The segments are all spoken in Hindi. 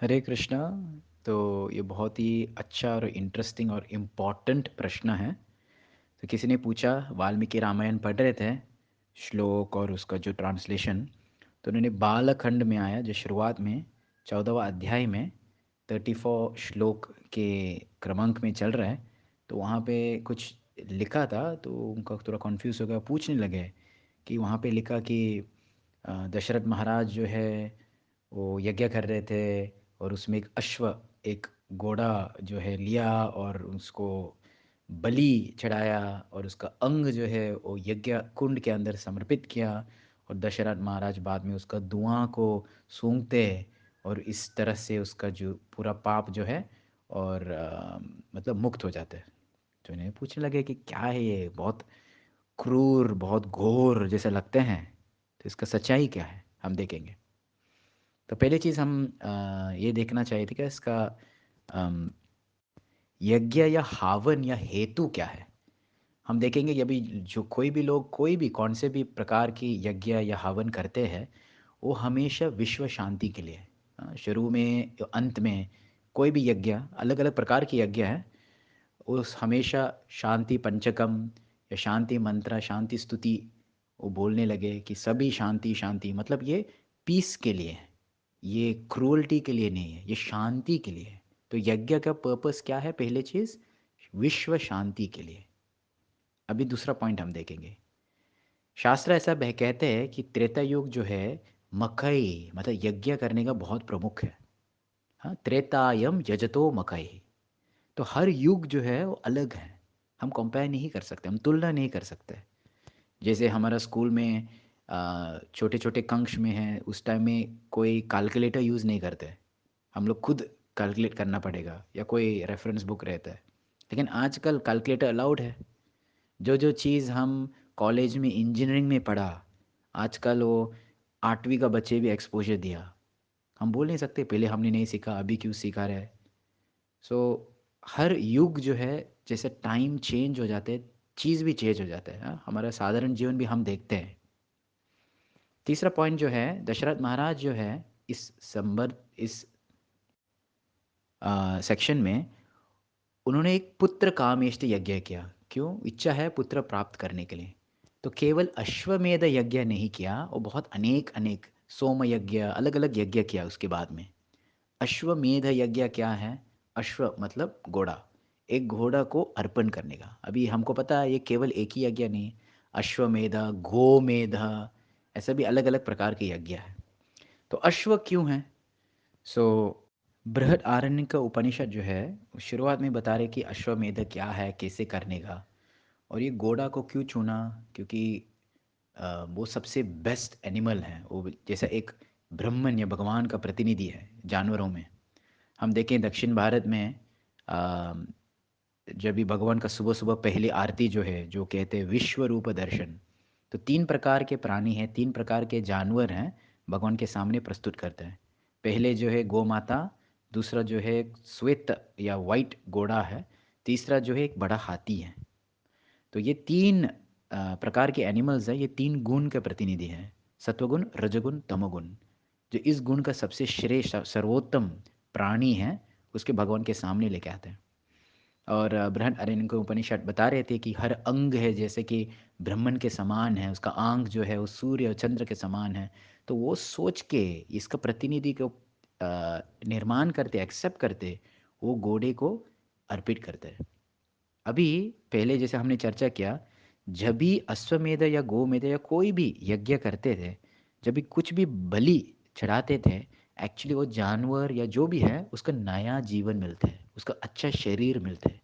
हरे कृष्णा। तो ये बहुत ही अच्छा और इंटरेस्टिंग और इम्पॉर्टेंट प्रश्न है। तो किसी ने पूछा, वाल्मीकि रामायण पढ़ रहे थे, श्लोक और उसका जो ट्रांसलेशन। तो उन्होंने बालखंड में आया जो शुरुआत में 14वां अध्याय में 34 श्लोक के क्रमांक में चल रहा है। तो वहाँ पे कुछ लिखा था, तो उनका थोड़ा कन्फ्यूज़ हो गया, पूछने लगे कि वहाँ पे लिखा कि दशरथ महाराज जो है वो यज्ञ कर रहे थे, और उसमें एक अश्व, एक घोड़ा जो है लिया और उसको बलि चढ़ाया, और उसका अंग जो है वो यज्ञ कुंड के अंदर समर्पित किया, और दशरथ महाराज बाद में उसका धुआं को सूंघते, और इस तरह से उसका जो पूरा पाप जो है और मतलब मुक्त हो जाता है। तो इन्हें पूछने लगे कि क्या है ये, बहुत क्रूर बहुत घोर जैसे लगते हैं, तो इसका सच्चाई क्या है हम देखेंगे। तो पहली चीज़ हम ये देखना चाहिए थी कि इसका अम, यज्ञ या हावन या हेतु क्या है। हम देखेंगे कि अभी जो कोई भी लोग कोई भी कौन से भी प्रकार की यज्ञ या हवन करते हैं, वो हमेशा विश्व शांति के लिए शुरू में अंत में कोई भी यज्ञ, अलग अलग प्रकार की यज्ञ है, उस हमेशा शांति पंचकम या शांति मंत्र, शांति स्तुति वो बोलने लगे कि सभी शांति शांति, मतलब ये पीस के लिए है, ये क्रूअल्टी के लिए नहीं है, ये शांति के लिए है। तो यज्ञ का पर्पस क्या है? पहले चीज़ विश्व शांति के लिए। अभी दूसरा पॉइंट हम देखेंगे। शास्त्र ऐसा कहते हैं कि त्रेता युग जो है मकई मतलब यज्ञ करने का बहुत प्रमुख है। हाँ, त्रेतायम यजतो मकई। तो हर युग जो है वो अलग है, हम कंपेयर नहीं कर सकते, हम तुलना नहीं कर सकते। जैसे हमारा स्कूल में छोटे छोटे कंक्ष में है, उस टाइम में कोई कैलकुलेटर यूज़ नहीं करते, हम लोग खुद कैलकुलेट करना पड़ेगा या कोई रेफरेंस बुक रहता है। लेकिन आजकल कैलकुलेटर अलाउड है। जो जो चीज़ हम कॉलेज में इंजीनियरिंग में पढ़ा, आजकल वो 8वीं का बच्चे भी एक्सपोजर दिया। हम बोल नहीं सकते पहले हमने नहीं सीखा, अभी क्यों सिखा रहे हैं। सो हर युग जो है, जैसे टाइम चेंज हो जाते हैं, चीज़ भी चेंज हो जाता है। हाँ, हमारा साधारण जीवन भी हम देखते हैं। तीसरा पॉइंट जो है, दशरथ महाराज जो है इस संबंध इस सेक्शन में उन्होंने एक पुत्र कामेष्ट यज्ञ किया। क्यों? इच्छा है पुत्र प्राप्त करने के लिए। तो केवल अश्वमेध यज्ञ नहीं किया, वो बहुत अनेक अनेक सोम यज्ञ, अलग अलग यज्ञ किया उसके बाद में। अश्वमेध यज्ञ क्या है? अश्व मतलब घोड़ा, एक घोड़ा को अर्पण करने का। अभी हमको पता है ये केवल एक ही यज्ञ नहीं है, अश्वमेध, गोमेध, ऐसा भी अलग अलग प्रकार के यज्ञ है। तो अश्व क्यों है? सो बृहद आरण्य का उपनिषद जो है शुरुआत में बता रहे कि अश्वमेध क्या है, कैसे करने का, और ये घोड़ा को क्यों चुना। क्योंकि वो सबसे बेस्ट एनिमल है, वो जैसा एक ब्रह्मन या भगवान का प्रतिनिधि है जानवरों में। हम देखें दक्षिण भारत में अ, जब भी भगवान का सुबह सुबह पहली आरती जो है, जो कहते हैं विश्व रूप दर्शन, तो 3 प्रकार के प्राणी हैं, 3 प्रकार के जानवर हैं, भगवान के सामने प्रस्तुत करते हैं। पहले जो है गौ माता, दूसरा जो है श्वेत या वाइट घोड़ा है, तीसरा जो है एक बड़ा हाथी है। तो ये 3 प्रकार के एनिमल्स हैं, ये 3 गुण के प्रतिनिधि हैं, सत्वगुण, रजगुण, तमोगुण। जो इस गुण का सबसे श्रेष्ठ सर्वोत्तम प्राणी है, उसके भगवान के सामने लेके आते हैं। और बृहद को उपनिषद बता रहे थे कि हर अंग है जैसे कि ब्रह्मन के समान है, उसका आंख जो है वो सूर्य और चंद्र के समान है। तो वो सोच के इसका प्रतिनिधि को निर्माण करते, एक्सेप्ट करते, वो घोड़े को अर्पित करते हैं। अभी पहले जैसे हमने चर्चा किया, जब भी अश्वमेध या गोमेध या कोई भी यज्ञ करते थे, जब भी कुछ भी बलि चढ़ाते थे, एक्चुअली वो जानवर या जो भी है उसका नया जीवन मिलता है, उसका अच्छा शरीर मिलता है।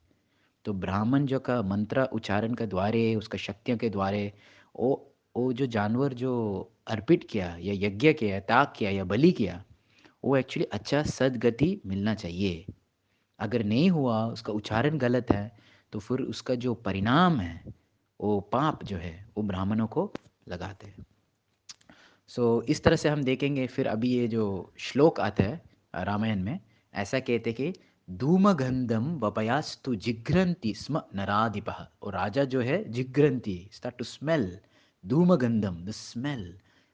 तो ब्राह्मण जो का मंत्र उच्चारण के द्वारे, उसका शक्तियों के द्वारे, वो वो जो जानवर जो अर्पित किया या यज्ञ किया, त्याग किया या बलि किया, वो एक्चुअली अच्छा सद्गति मिलना चाहिए। अगर नहीं हुआ, उसका उच्चारण गलत है, तो फिर उसका जो परिणाम है, वो पाप जो है वो ब्राह्मणों को लगाते हैं। सो इस तरह से हम देखेंगे। फिर अभी ये जो श्लोक आता है रामायण में, ऐसा कहते कि धूमगंधम वपयास्तु जिघ्रंति स्म नराधिपः। और राजा जो है जिघ्रंति, स्टार्ट टू स्मेल, धूमगंधम द स्मेल।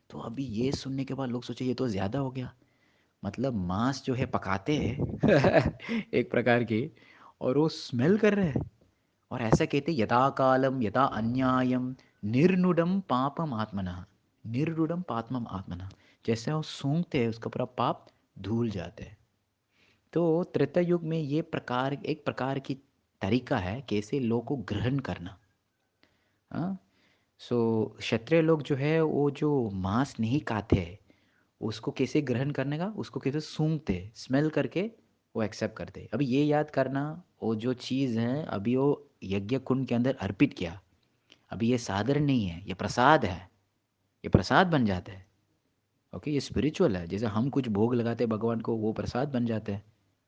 तो अभी ये सुनने के बाद लोग सोचे ये तो ज़्यादा हो गया, मतलब मांस जो है पकाते हैं एक प्रकार की, और वो स्मेल कर रहे हैं, और ऐसा कहते यदा कालम यदा अन्यायम निर्नुडम पापम आत्मना, निर्नुडम पापम आत्मना, जैसे वो सूंघते हैं उसका पूरा पाप धुल जाते हैं। तो त्रेता युग में ये प्रकार एक प्रकार की तरीका है कैसे लोग को ग्रहण करना। हाँ, सो क्षत्रिय लोग जो है वो जो मांस नहीं खाते हैं, उसको कैसे ग्रहण करने का, उसको कैसे सूंघते स्मेल करके वो एक्सेप्ट करते। अभी ये याद करना, वो जो चीज़ है अभी वो यज्ञ कुंड के अंदर अर्पित किया, अभी ये साधारण नहीं है, ये प्रसाद है, ये प्रसाद बन जाता है। ओके, ये स्पिरिचुअल है, जैसे हम कुछ भोग लगाते हैं भगवान को, वो प्रसाद बन जाते हैं,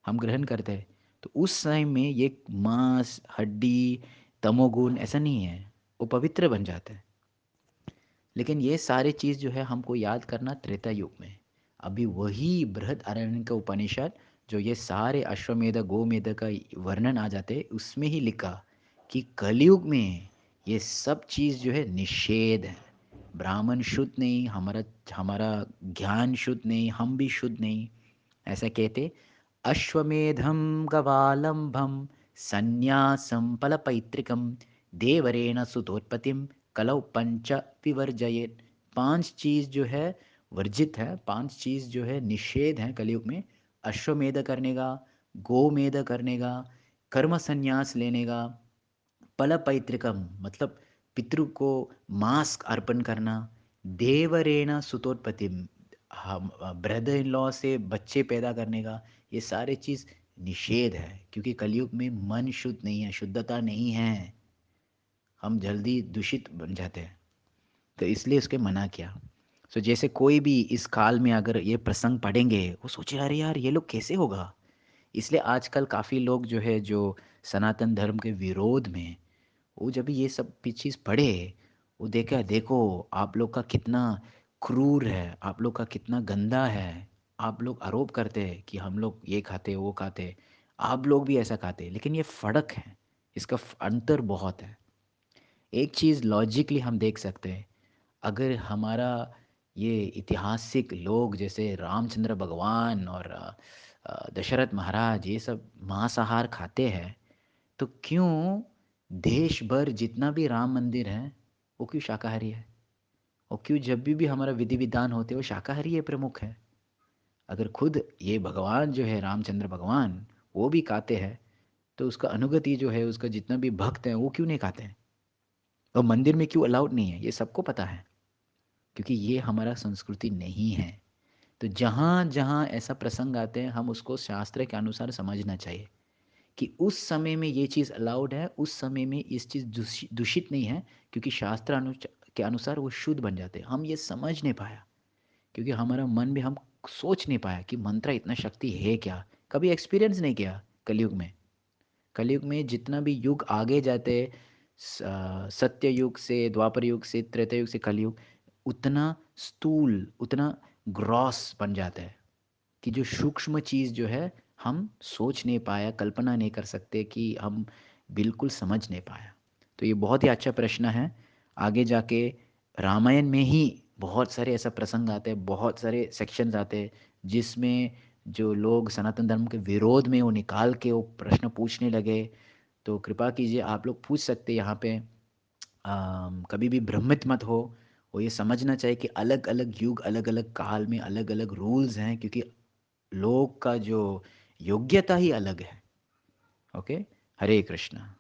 हम ग्रहण करते हैं। तो उस टाइम में ये मांस हड्डी तमोगुण ऐसा नहीं है, वो पवित्र बन जाते हैं। लेकिन ये सारी चीज़ जो है हमको याद करना त्रेता युग में। अभी वही बृहदारण्यक उपनिषद जो ये सारे अश्वमेध गोमेध का वर्णन आ जाते उसमें ही लिखा कि कलयुग में ये सब चीज़ जो है निषेध है। ब्राह्मण शुद्ध नहीं, हमारा हमारा ज्ञान शुद्ध नहीं, हम भी शुद्ध नहीं, ऐसा कहते। अश्वमेधम गवालंभम संन्यासम फलपैतृकम देवरेण सुतोत्पत्तिम कलौ पंच विवर्जयेत। पांच चीज़ जो है वर्जित है, पांच चीज़ जो है निषेध है कलयुग में। अश्वमेध करने का, गोमेध करने का, कर्म संन्यास लेने का, फल पैतृकम मतलब पितृ को मांस अर्पण करना, देवरेण सुतोत्पत्तिम हम ब्रदर इन लॉ से बच्चे पैदा करने का, ये सारे चीज़ निषेध है, क्योंकि कलयुग में मन शुद्ध नहीं है, शुद्धता नहीं है, हम जल्दी दूषित बन जाते हैं, तो इसलिए उसके मना किया। सो जैसे कोई भी इस काल में अगर ये प्रसंग पढ़ेंगे वो सोचे अरे यार ये लोग कैसे होगा। इसलिए आजकल काफ़ी लोग जो है जो सनातन धर्म के विरोध में, वो जब भी ये सब भी चीज़ पढ़े, वो देखा देखो आप लोग का कितना क्रूर है, आप लोग का कितना गंदा है, आप लोग आरोप करते हैं कि हम लोग ये खाते वो खाते, आप लोग भी ऐसा खाते, लेकिन ये फ़र्क है, इसका अंतर बहुत है। एक चीज़ लॉजिकली हम देख सकते हैं, अगर हमारा ये ऐतिहासिक लोग जैसे रामचंद्र भगवान और दशरथ महाराज ये सब मांसाहार खाते हैं, तो क्यों देश भर जितना भी राम मंदिर है वो क्यों शाकाहारी है, और क्यों जब भी हमारा विधि विधान होते वो शाकाहारी है प्रमुख है। अगर खुद ये भगवान जो है रामचंद्र भगवान वो भी खाते हैं, तो उसका अनुगति जो है उसका जितना भी भक्त हैं वो क्यों नहीं खाते हैं, और मंदिर में क्यों अलाउड नहीं है, ये सबको पता है, क्योंकि ये हमारा संस्कृति नहीं है। तो जहाँ जहाँ ऐसा प्रसंग आते हैं हम उसको शास्त्र के अनुसार समझना चाहिए कि उस समय में ये चीज़ अलाउड है, उस समय में इस चीज़ दूषित नहीं है, क्योंकि शास्त्र के अनुसार वो शुद्ध बन जाते हैं। हम ये समझ नहीं पाया, क्योंकि हमारा मन भी हम सोच नहीं पाया कि मंत्र इतना शक्ति है क्या, कभी एक्सपीरियंस नहीं किया कलयुग में। कलयुग में जितना भी युग आगे जाते, सत्य युग से द्वापर युग से त्रेता युग से कलयुग, उतना स्थूल उतना ग्रॉस बन जाता है कि जो सूक्ष्म चीज़ जो है हम सोच नहीं पाया, कल्पना नहीं कर सकते, कि हम बिल्कुल समझ नहीं पाया। तो ये बहुत ही अच्छा प्रश्न है। आगे जाके रामायण में ही बहुत सारे ऐसा प्रसंग आते हैं, बहुत सारे सेक्शंस आते हैं जिसमें जो लोग सनातन धर्म के विरोध में वो निकाल के वो प्रश्न पूछने लगे। तो कृपा कीजिए आप लोग पूछ सकते हैं यहाँ पे। कभी भी भ्रमित मत हो, वो ये समझना चाहिए कि अलग अलग युग अलग अलग काल में अलग अलग रूल्स हैं, क्योंकि लोग का जो योग्यता ही अलग है। ओके, हरे कृष्णा।